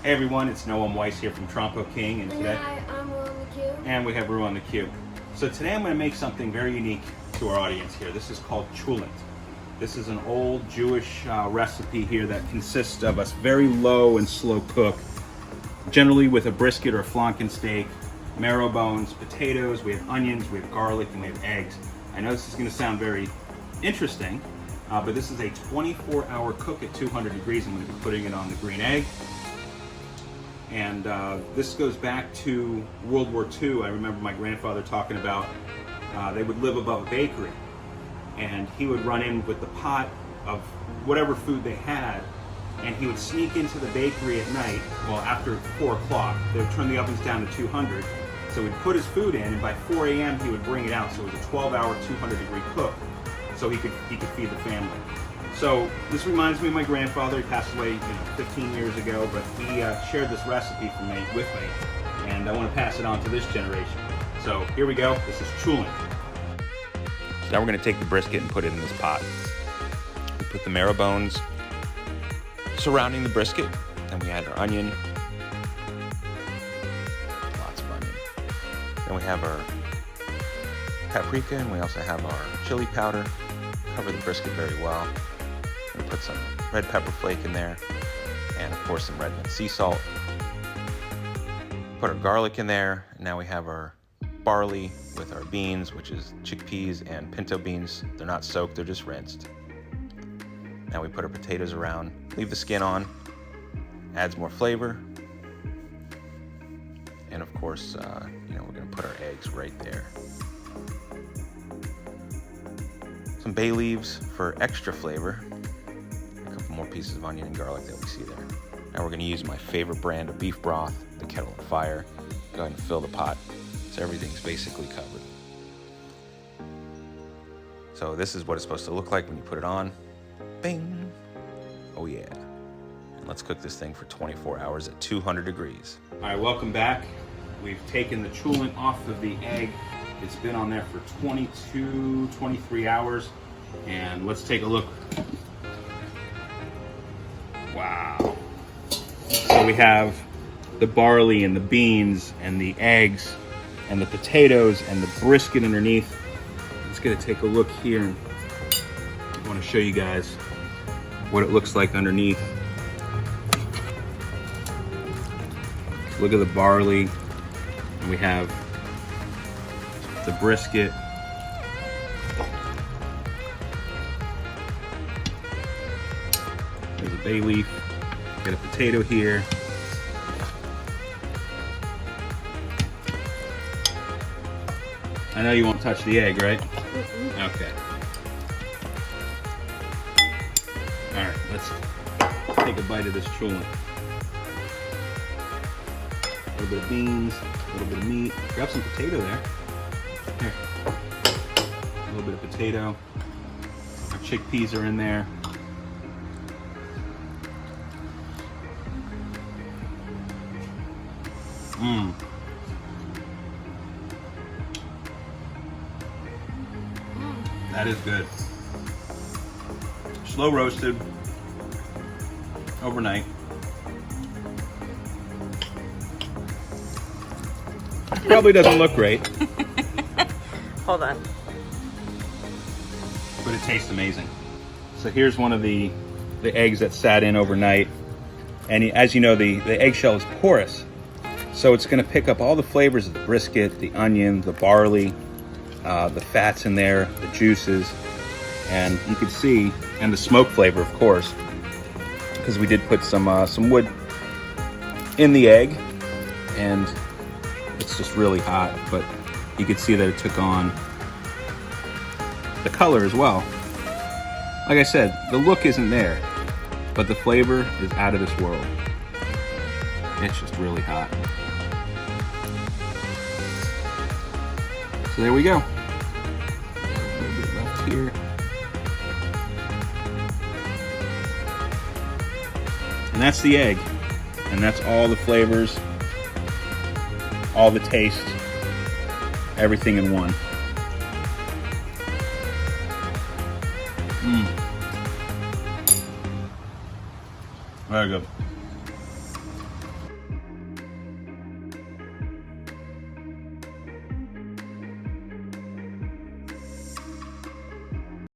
Hey everyone, it's Noam Weiss here from Trompo King, and today, Hi, I'm on the queue. and we have Rue on the queue. So today I'm going to make something very unique to our audience here. This is called Chulant. This is an old Jewish recipe here that consists of a very low and slow cook, generally with a brisket or a flanken steak, marrow bones, potatoes, we have onions, we have garlic, and we have eggs. I know this is going to sound very interesting, but this is a 24-hour cook at 200 degrees. I'm going to be putting it on the green egg. And this goes back to World War II. I remember my grandfather talking about they would live above a bakery, and he would run in with the pot of whatever food they had, and he would sneak into the bakery at night, well, after 4 o'clock. They would turn the ovens down to 200, so he'd put his food in, and by 4 a.m. he would bring it out. So it was a 12-hour, 200-degree cook, so he could feed the family. So this reminds me of my grandfather. He passed away 15 years ago, but he shared this recipe with me, and I want to pass it on to this generation. So here we go. This is Chulant. So now we're going to take the brisket and put it in this pot. We put the marrow bones surrounding the brisket, then we add our onion, lots of onion. Then we have our paprika, and we also have our chili powder. Cover the brisket very well. We put some red pepper flake in there, and of course some red sea salt. Put our garlic in there, and now we have our barley with our beans, which is chickpeas and pinto beans. They're not soaked, they're just rinsed. Now we put our potatoes around, leave the skin on, adds more flavor. And of course, we're gonna put our eggs right there. Some bay leaves for extra flavor. A couple more pieces of onion and garlic that we see there. Now we're going to use my favorite brand of beef broth, the Kettle N Fire. Go ahead and fill the pot so everything's basically covered. So this is what it's supposed to look like when you put it on. Bing! Oh yeah. And let's cook this thing for 24 hours at 200 degrees. All right, welcome back. We've taken the Chulant off of the egg. It's been on there for 22, 23 hours. And let's take a look. Wow. So we have the barley and the beans and the eggs and the potatoes and the brisket underneath. Let's get to take a look here. I want to show you guys what it looks like underneath. Look at the barley. And we have the brisket. There's a bay leaf. Got a potato here. I know you won't touch the egg, right? Okay. All right, let's take a bite of this Chulant. A little bit of beans, a little bit of meat. Grab some potato there. Here. A little bit of potato. Our chickpeas are in there. That is good. Slow roasted overnight. Probably doesn't look great. Hold on. But it tastes amazing. So here's one of the eggs that sat in overnight. And as you know, the eggshell is porous. So it's going to pick up all the flavors of the brisket, the onion, the barley, the fats in there, the juices. And you can see, and the smoke flavor, of course, because we did put some wood in the egg. And it's just really hot, but you can see that it took on the color as well. Like I said, the look isn't there, but the flavor is out of this world. It's just really hot. So there we go. A little bit left here. And that's the egg. And that's all the flavors, all the taste, everything in one. Very good.